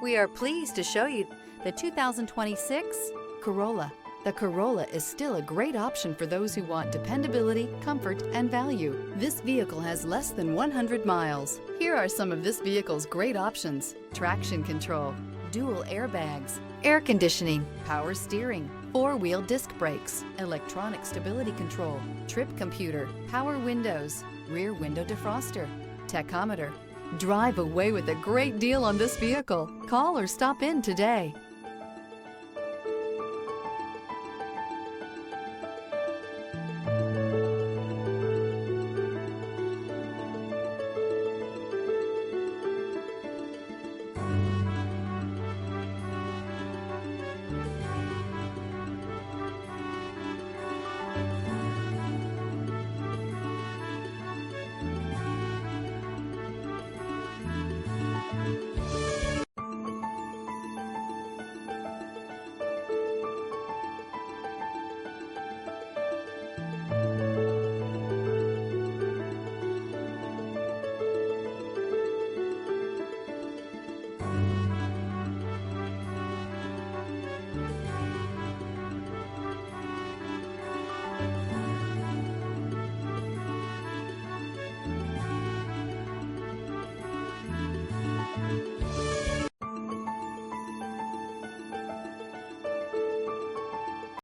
We are pleased to show you the 2026 Corolla. The Corolla is still a great option for those who want dependability, comfort, and value. This vehicle has less than 100 miles. Here are some of this vehicle's great options: traction control, dual airbags, air conditioning, power steering, four-wheel disc brakes, electronic stability control, trip computer, power windows, rear window defroster, tachometer. Drive away with a great deal on this vehicle. Call or stop in today.